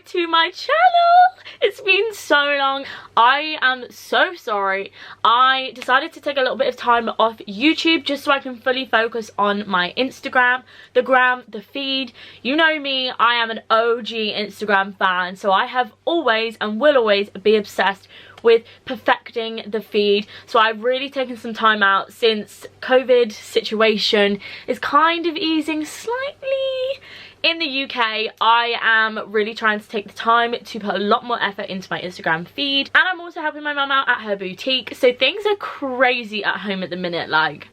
to my channel. It's been so long. I am so sorry. I decided to take a little bit of time off YouTube just so I can fully focus on my Instagram, the feed. You know me, I am an OG Instagram fan, so I have always and will always be obsessed with perfecting the feed. So I've really taken some time out since COVID situation is kind of easing slightly in the UK. I am really trying to take the time to put a lot more effort into my Instagram feed, and I'm also helping my mum out at her boutique, so things are crazy at home at the minute, like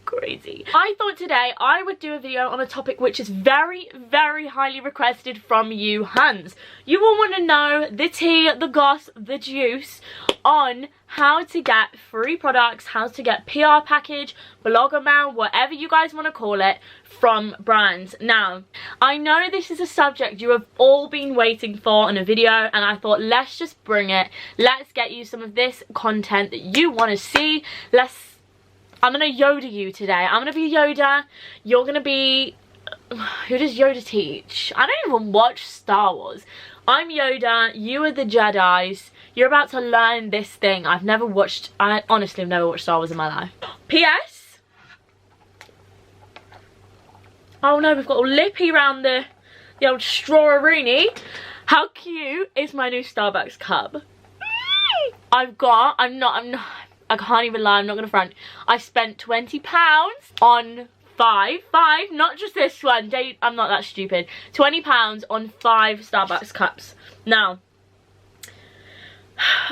crazy. I thought today I would do a video on a topic which is very, very highly requested from you huns. You all want to know the tea, the goss, the juice on how to get free products, how to get PR package, blogger mail, whatever you guys want to call it, from brands. Now, I know this is a subject you have all been waiting for in a video, and I thought let's just bring it. Let's get you some of this content that you want to see. I'm gonna Yoda you today. I'm gonna be Yoda. You're gonna be... Who does Yoda teach? I don't even watch Star Wars. I'm Yoda. You are the Jedis. You're about to learn this thing. I honestly have never watched Star Wars in my life. P.S. Oh no, we've got all lippy around the old straw-a-rooney. How cute is my new Starbucks cup? I can't even lie, I'm not gonna front. I spent £20 on five, not just this one. I'm not that stupid. £20 on 5 Starbucks cups. Now,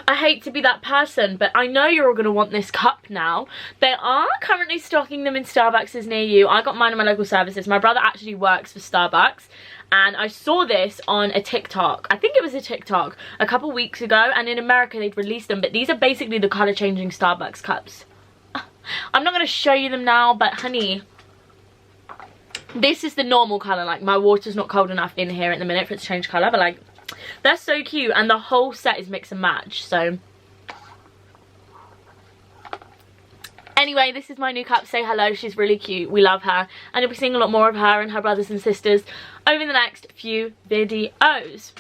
I hate to be that person, but I know you're all going to want this cup now. They are currently stocking them in Starbucks near you. I got mine in my local services. My brother actually works for Starbucks, and I saw this on a TikTok. I think it was a TikTok a couple weeks ago, and in America they'd released them, but these are basically the colour changing Starbucks cups. I'm not going to show you them now, but honey, this is the normal colour. Like, my water's not cold enough in here at the minute for it to change colour, but like, they're so cute, and the whole set is mix and match. So anyway, this is my new cup. Say hello, she's really cute, we love her, and you'll be seeing a lot more of her and her brothers and sisters over the next few videos.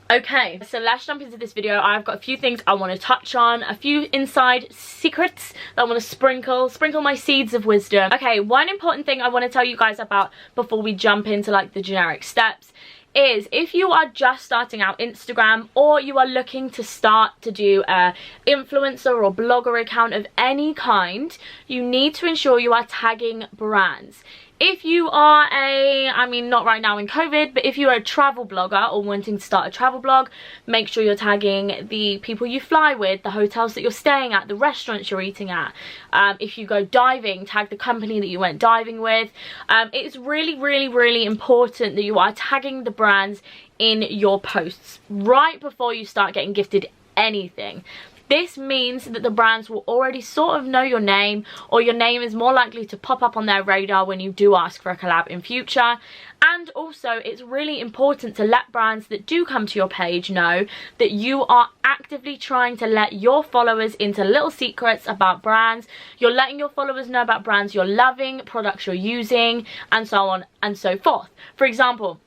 Okay, so let's jump into this video. I've got a few things I want to touch on, a few inside secrets that I want to sprinkle my seeds of wisdom. Okay, one important thing I want to tell you guys about before we jump into like the generic steps is, if you are just starting out Instagram, or you are looking to start to do a influencer or blogger account of any kind, you need to ensure you are tagging brands. If you are not right now in COVID, but if you're a travel blogger or wanting to start a travel blog, make sure you're tagging the people you fly with, the hotels that you're staying at, the restaurants you're eating at. If you go diving, tag the company that you went diving with. It's really, really, really important that you are tagging the brands in your posts right before you start getting gifted anything. This means that the brands will already sort of know your name, or your name is more likely to pop up on their radar when you do ask for a collab in future. And also, it's really important to let brands that do come to your page know that you are actively trying to let your followers into little secrets about brands. You're letting your followers know about brands you're loving, products you're using, and so on and so forth. For example,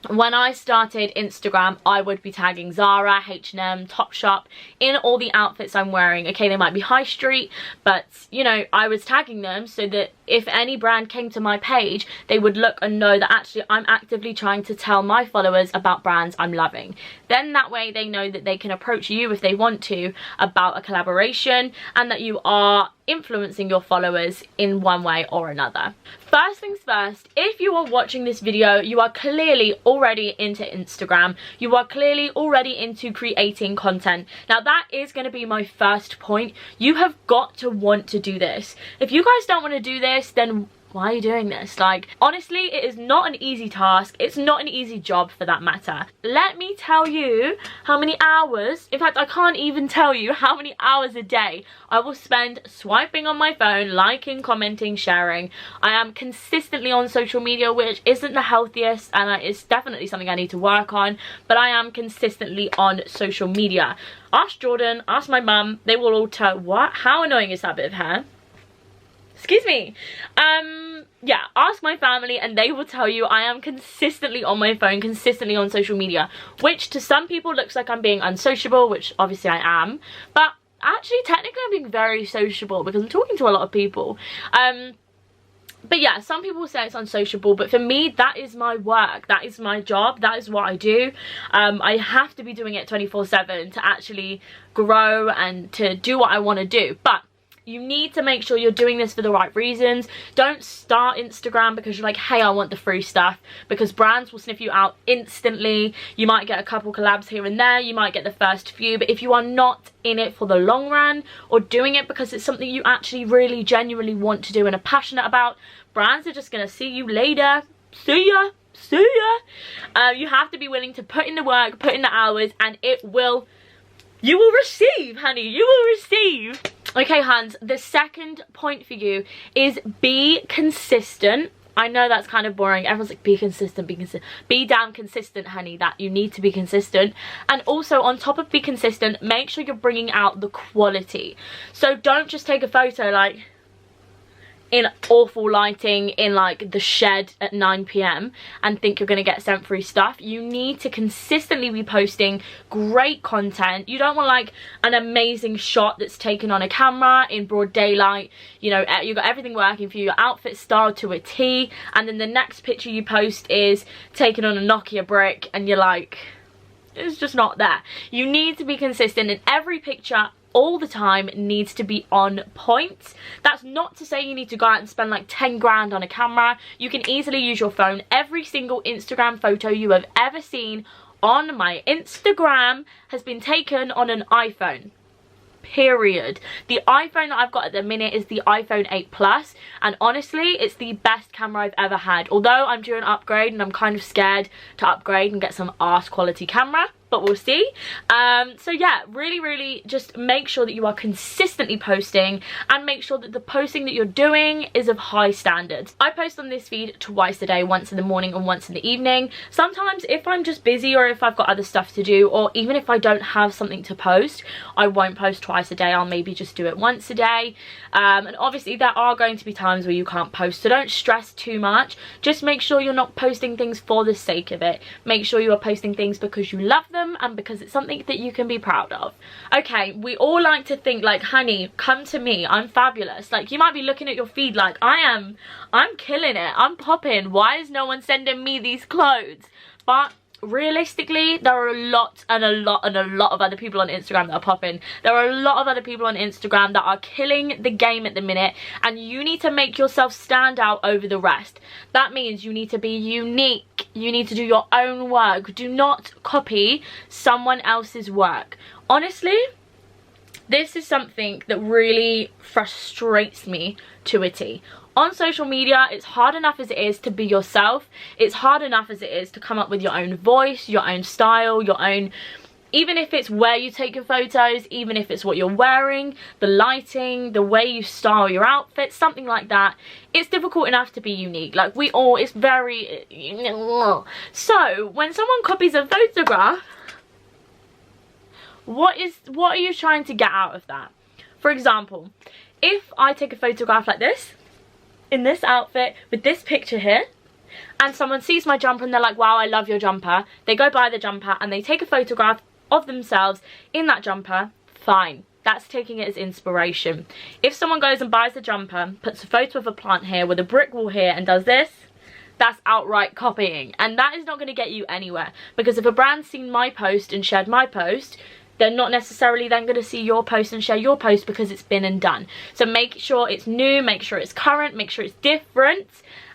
when I started Instagram, I would be tagging Zara, H&M, Topshop in all the outfits I'm wearing. Okay, they might be high street, but you know, I was tagging them so that if any brand came to my page, they would look and know that actually I'm actively trying to tell my followers about brands I'm loving. Then that way they know that they can approach you if they want to about a collaboration, and that you are influencing your followers in one way or another. First things first, if you are watching this video, you are clearly already into Instagram. You are clearly already into creating content. Now that is going to be my first point. You have got to want to do this. If you guys don't want to do this, then why are you doing this? Like, honestly, it is not an easy task. It's not an easy job for that matter. Let me tell you how many hours, in fact, I can't even tell you how many hours a day I will spend swiping on my phone, liking, commenting, sharing. I am consistently on social media, which isn't the healthiest, and it's definitely something I need to work on, but I am consistently on social media. Ask Jordan, ask my mum, they will all tell, what? How annoying is that bit of hair? excuse me. Yeah, ask my family and they will tell you I am consistently on my phone, consistently on social media, which to some people looks like I'm being unsociable, which obviously I am, but actually technically I'm being very sociable because I'm talking to a lot of people. But yeah, some people say it's unsociable, but for me, that is my work, that is my job, that is what I do. I have to be doing it 24/7 to actually grow and to do what I want to do. But you need to make sure you're doing this for the right reasons. Don't start Instagram because you're like, hey, I want the free stuff, because brands will sniff you out instantly. You might get a couple collabs here and there, you might get the first few, but if you are not in it for the long run or doing it because it's something you actually really genuinely want to do and are passionate about, brands are just gonna see you later. See ya. See ya. You have to be willing to put in the work, put in the hours, and you will receive, honey, you will receive. Okay, Hans, the second point for you is be consistent. I know that's kind of boring. Everyone's like, be consistent, be consistent. Be damn consistent, honey, that you need to be consistent. And also, on top of be consistent, make sure you're bringing out the quality. So don't just take a photo like in awful lighting in like the shed at 9 p.m. and think you're gonna get sent free stuff. You need to consistently be posting great content. You don't want like an amazing shot that's taken on a camera in broad daylight, you know, you got everything working for you, your outfit styled to a T, and then the next picture you post is taken on a Nokia brick and you're like, it's just not there. You need to be consistent in every picture. All the time needs to be on point. That's not to say you need to go out and spend like 10 grand on a camera. You can easily use your phone. Every single Instagram photo you have ever seen on my Instagram has been taken on an iPhone. Period. The iPhone that I've got at the minute is the iPhone 8 Plus, and honestly it's the best camera I've ever had. Although I'm due an upgrade and I'm kind of scared to upgrade and get some arse quality camera, but we'll see. So yeah, really just make sure that you are consistently posting and make sure that the posting that you're doing is of high standards. I post on this feed twice a day, once in the morning and once in the evening. Sometimes if I'm just busy or if I've got other stuff to do, or even if I don't have something to post, I won't post twice a day. I'll maybe just do it once a day. And obviously there are going to be times where you can't post, so don't stress too much. Just make sure you're not posting things for the sake of it. Make sure you are posting things because you love them and because it's something that you can be proud of. Okay, we all like to think like, honey, come to me, I'm fabulous. Like, you might be looking at your feed like, I'm killing it, I'm popping, why is no one sending me these clothes? But realistically, there are a lot of other people on Instagram that are popping. There are a lot of other people on Instagram that are killing the game at the minute, and you need to make yourself stand out over the rest. That means you need to be unique. You need to do your own work. Do not copy someone else's work. Honestly, this is something that really frustrates me to a T. On social media, it's hard enough as it is to be yourself. It's hard enough as it is to come up with your own voice, your own style, your own, even if it's where you take your photos, even if it's what you're wearing, the lighting, the way you style your outfit, something like that. It's difficult enough to be unique. Like, we all, it's very, so when someone copies a photograph, what are you trying to get out of that? For example, if I take a photograph like this, in this outfit, with this picture here, and someone sees my jumper and they're like, wow, I love your jumper. They go buy the jumper and they take a photograph of themselves in that jumper, fine. That's taking it as inspiration. If someone goes and buys the jumper, puts a photo of a plant here with a brick wall here and does this, that's outright copying. And that is not going to get you anywhere. Because if a brand's seen my post and shared my post, they're not necessarily then going to see your post and share your post because it's been and done. So make sure it's new, make sure it's current, make sure it's different,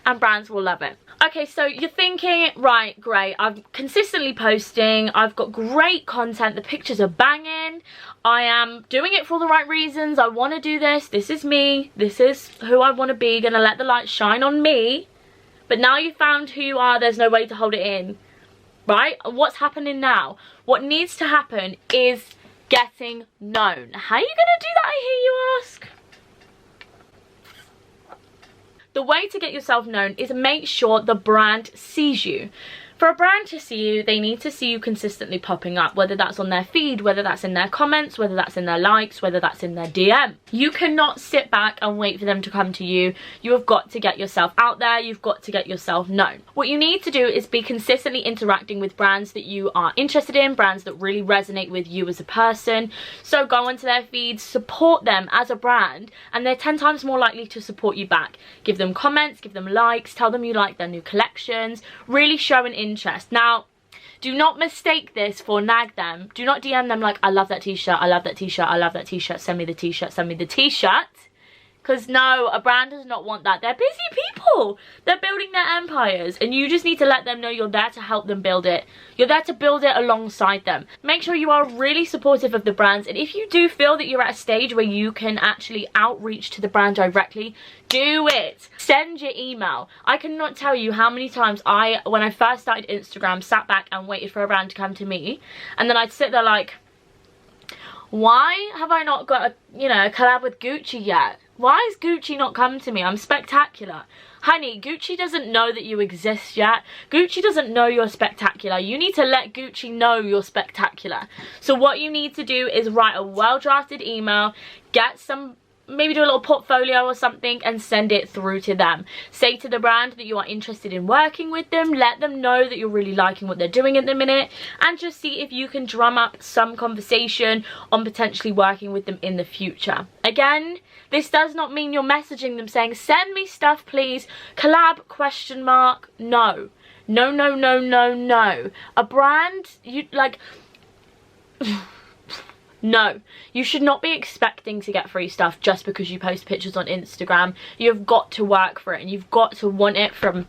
and brands will love it. Okay, so you're thinking, right, great, I'm consistently posting, I've got great content, the pictures are banging, I am doing it for all the right reasons, I want to do this is me, this is who I want to be, gonna let the light shine on me. But now you've found who you are, there's no way to hold it in. Right? What's happening now? What needs to happen is getting known. How are you gonna do that, I hear you ask? The way to get yourself known is make sure the brand sees you. For a brand to see you, they need to see you consistently popping up, whether that's on their feed, whether that's in their comments, whether that's in their likes, whether that's in their DM. You cannot sit back and wait for them to come to you. You have got to get yourself out there. You've got to get yourself known. What you need to do is be consistently interacting with brands that you are interested in, brands that really resonate with you as a person. So go onto their feeds, support them as a brand, and they're 10 times more likely to support you back. Give them comments, give them likes, tell them you like their new collections, really show an interest. Now, do not mistake this for nag them. Do not DM them like, I love that t-shirt, I love that t-shirt, I love that t-shirt, send me the t-shirt, send me the t-shirt. Because no, a brand does not want that. They're busy people. They're building their empires. And you just need to let them know you're there to help them build it. You're there to build it alongside them. Make sure you are really supportive of the brands. And if you do feel that you're at a stage where you can actually outreach to the brand directly, do it. Send your email. I cannot tell you how many times when I first started Instagram, sat back and waited for a brand to come to me. And then I'd sit there like, why have I not got a collab with Gucci yet? Why has Gucci not come to me? I'm spectacular. Honey, Gucci doesn't know that you exist yet. Gucci doesn't know you're spectacular. You need to let Gucci know you're spectacular. So what you need to do is write a well-drafted email, maybe do a little portfolio or something and send it through to them. Say to the brand that you are interested in working with them. Let them know that you're really liking what they're doing at the minute, and just see if you can drum up some conversation on potentially working with them in the future. Again, this does not mean you're messaging them saying, send me stuff please, collab ? No. No, no, no, no, no. A brand, no, you should not be expecting to get free stuff just because you post pictures on Instagram. You've got to work for it, and you've got to want it from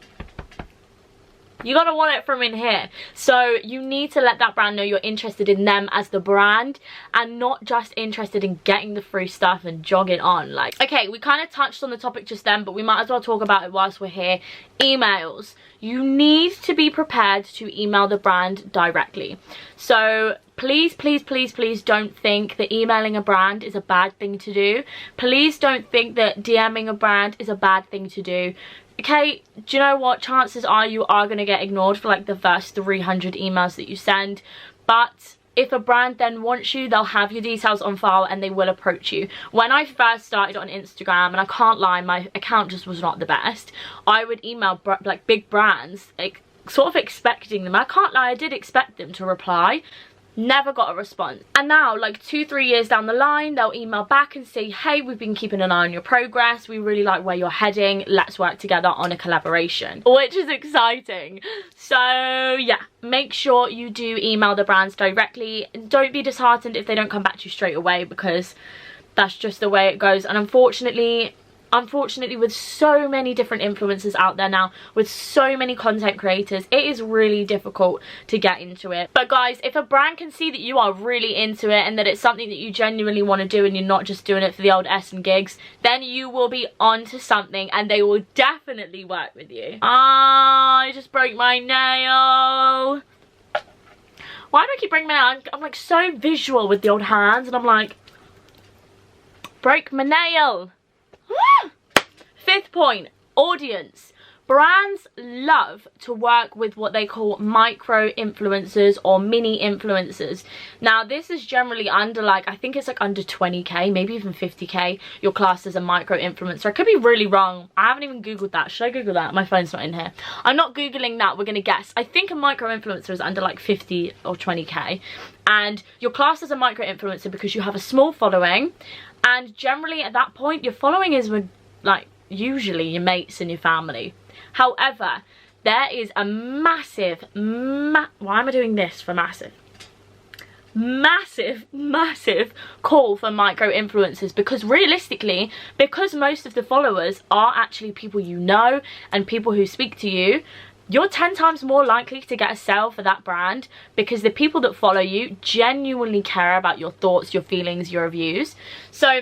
in here. So you need to let that brand know you're interested in them as the brand, and not just interested in getting the free stuff and jogging on. Like, okay, we kind of touched on the topic just then, but we might as well talk about it whilst we're here. Emails. You need to be prepared to email the brand directly. So please, please, please, please don't think that emailing a brand is a bad thing to do. Please don't think that DMing a brand is a bad thing to do. Okay, do you know what? Chances are you are going to get ignored for like the first 300 emails that you send. But if a brand then wants you, they'll have your details on file and they will approach you. When I first started on Instagram, and I can't lie, my account just was not the best, I would email like big brands, like sort of expecting them. I can't lie, I did expect them to reply. Never got a response. And now, like 2-3 years down the line, they'll email back and say, hey, we've been keeping an eye on your progress, we really like where you're heading, let's work together on a collaboration, which is exciting. So yeah, make sure you do email the brands directly. Don't be disheartened if they don't come back to you straight away, because that's just the way it goes. And unfortunately, with so many different influencers out there now, with so many content creators, it is really difficult to get into it. But guys, if a brand can see that you are really into it and that it's something that you genuinely want to do and you're not just doing it for the old S and gigs, then you will be onto something and they will definitely work with you. I just broke my nail. Why do I keep breaking my nail? I'm like so visual with the old hands, and I'm like, break my nail. Fifth point, audience. Brands love to work with what they call micro influencers or mini influencers. Now this is generally under, like, I think it's like under 20k, maybe even 50k, your class as a micro influencer. I could be really wrong. I haven't even googled that. Should I google that? My phone's not in here. I'm not googling that. We're gonna guess. I think a micro influencer is under like 50 or 20k, and your class as a micro influencer because you have a small following, and generally at that point your following is with, like, usually your mates and your family. However, there is a massive, why am I doing this for massive? Massive call for micro influencers, because realistically, because most of the followers are actually people you know and people who speak to you, you're 10 times more likely to get a sale for that brand, because the people that follow you genuinely care about your thoughts, your feelings, your views. So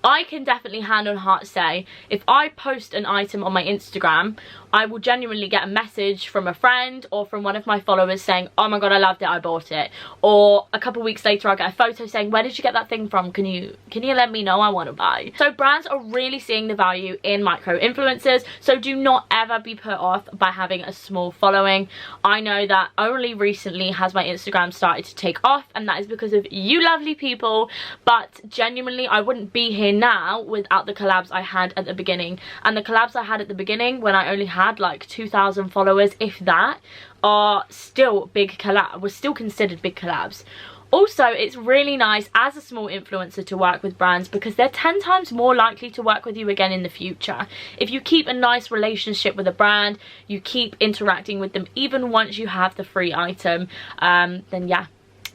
I can definitely hand on heart say, if I post an item on my Instagram, I will genuinely get a message from a friend or from one of my followers saying, oh my god, I loved it, I bought it. Or a couple weeks later I'll get a photo saying, where did you get that thing from? Can you let me know? I want to buy. So brands are really seeing the value in micro influencers, so do not ever be put off by having a small following. I know that only recently has my Instagram started to take off, and that is because of you lovely people, but genuinely I wouldn't be here now without the collabs I had at the beginning. And the collabs I had at the beginning, when I only had like 2,000 followers, if that, are still big collabs, were still considered big collabs. Also, it's really nice as a small influencer to work with brands because they're 10 times more likely to work with you again in the future. If you keep a nice relationship with a brand, you keep interacting with them even once you have the free item, then yeah,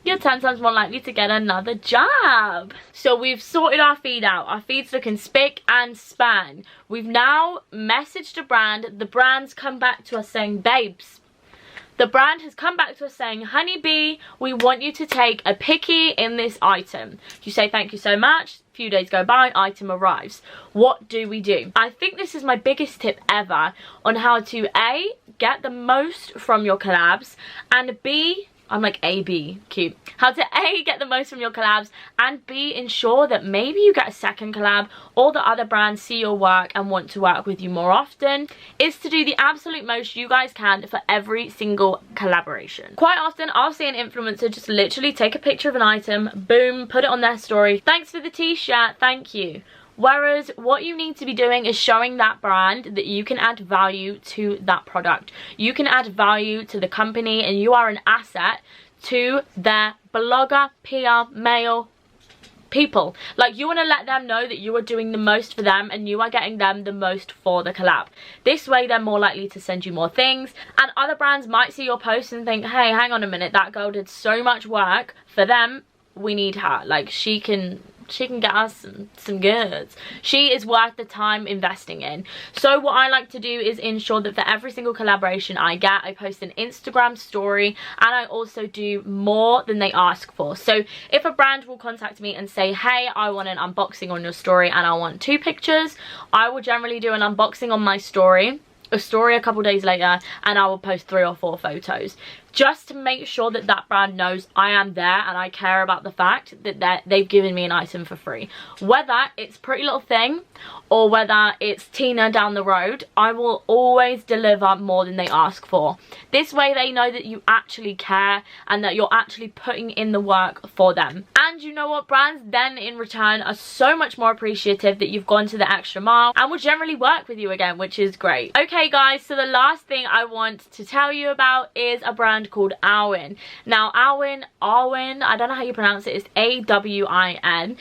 you're 10 times more likely to get another job. So we've sorted our feed out. Our feed's looking spick and span. We've now messaged a brand. The brand's come back to us saying, babes, the brand has come back to us saying, honeybee, we want you to take a picky in this item. You say thank you so much. A few days go by, item arrives. What do we do? I think this is my biggest tip ever on how to A, get the most from your collabs, and B, I'm like A-B, cute. How to A, get the most from your collabs, and B, ensure that maybe you get a second collab or the other brands see your work and want to work with you more often, is to do the absolute most you guys can for every single collaboration. Quite often, I'll see an influencer just literally take a picture of an item, boom, put it on their story. Thanks for the t-shirt, thank you. Whereas what you need to be doing is showing that brand that you can add value to that product. You can add value to the company and you are an asset to their blogger, PR, mail, people. Like, you want to let them know that you are doing the most for them and you are getting them the most for the collab. This way they're more likely to send you more things, and other brands might see your post and think, hey, hang on a minute, that girl did so much work for them, we need her. Like, she can get us some goods. She is worth the time investing in. So what I like to do is ensure that for every single collaboration I get, I post an Instagram story, and I also do more than they ask for. So if a brand will contact me and say, hey, I want an unboxing on your story and I want 2 pictures, I will generally do an unboxing on my story, a story a couple days later, and I will post 3 or 4 photos, just to make sure that that brand knows I am there and I care about the fact that they've given me an item for free. Whether it's Pretty Little Thing or whether it's Tina down the road, I will always deliver more than they ask for. This way they know that you actually care and that you're actually putting in the work for them. And you know what, brands then in return are so much more appreciative that you've gone to the extra mile and will generally work with you again, which is great. Okay guys, so the last thing I want to tell you about is a brand called Awin. Now Awin, I don't know how you pronounce it, it's A-W-I-N.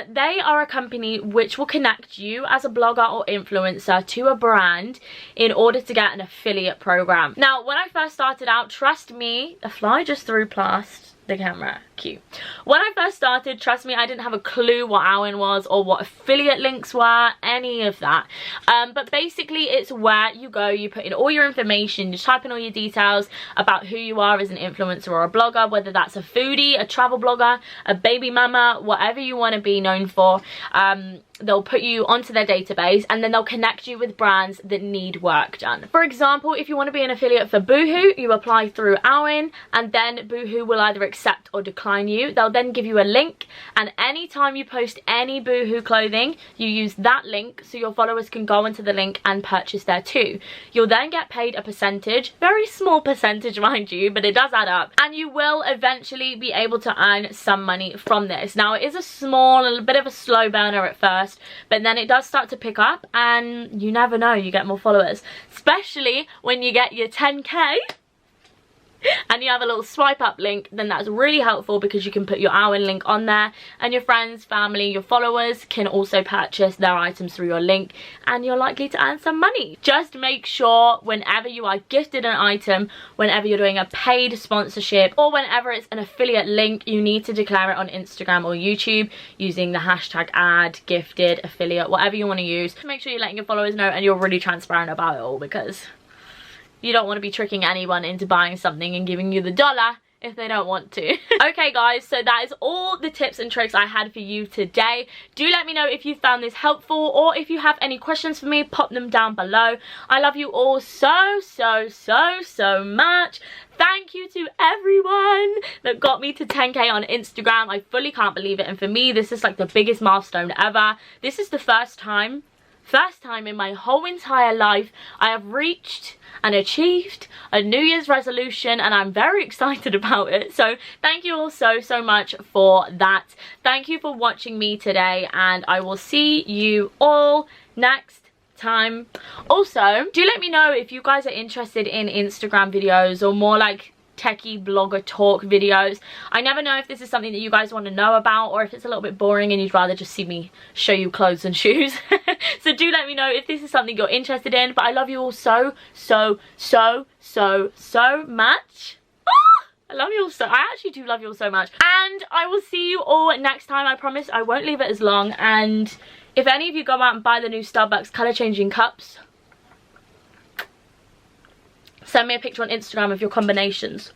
They are a company which will connect you as a blogger or influencer to a brand in order to get an affiliate program. Now when I first started out, trust me, a fly just threw past the camera, cute. When I first started, trust me, I didn't have a clue what Awin was or what affiliate links were, any of that. But basically it's where you go, you put in all your information, you type in all your details about who you are as an influencer or a blogger, whether that's a foodie, a travel blogger, a baby mama, whatever you want to be known for. They'll put you onto their database and then they'll connect you with brands that need work done. For example, if you want to be an affiliate for Boohoo, you apply through Awin, and then Boohoo will either accept or decline you. They'll then give you a link, and anytime you post any Boohoo clothing, you use that link so your followers can go into the link and purchase there too. You'll then get paid a percentage, very small percentage mind you, but it does add up, and you will eventually be able to earn some money from this. Now it is a bit of a slow burner at first, but then it does start to pick up and you never know, you get more followers, especially when you get your 10k and you have a little swipe up link. Then that's really helpful because you can put your Awin link on there and your friends, family, your followers can also purchase their items through your link, and you're likely to earn some money. Just make sure whenever you are gifted an item, whenever you're doing a paid sponsorship, or whenever it's an affiliate link, you need to declare it on Instagram or YouTube using the hashtag ad, gifted, affiliate, whatever you want to use. Make sure you're letting your followers know and you're really transparent about it all, because you don't want to be tricking anyone into buying something and giving you the dollar if they don't want to. Okay guys, so that is all the tips and tricks I had for you today. Do let me know if you found this helpful, or if you have any questions for me, pop them down below. I love you all so much. Thank you to everyone that got me to 10k on Instagram. I fully can't believe it, and for me this is like the biggest milestone ever. This is the first time in my whole entire life I have reached and achieved a New Year's resolution, and I'm very excited about it. So thank you all so much for that. Thank you for watching me today, and I will see you all next time. Also, do let me know if you guys are interested in Instagram videos or more like techie blogger talk videos. I never know if this is something that you guys want to know about, or if it's a little bit boring and you'd rather just see me show you clothes and shoes. So do let me know if this is something you're interested in. But I love you all so much. I love you all so, I actually do love you all so much, and I will see you all next time. I promise I won't leave it as long. And if any of you go out and buy the new Starbucks colour changing cups, send me a picture on Instagram of your combinations.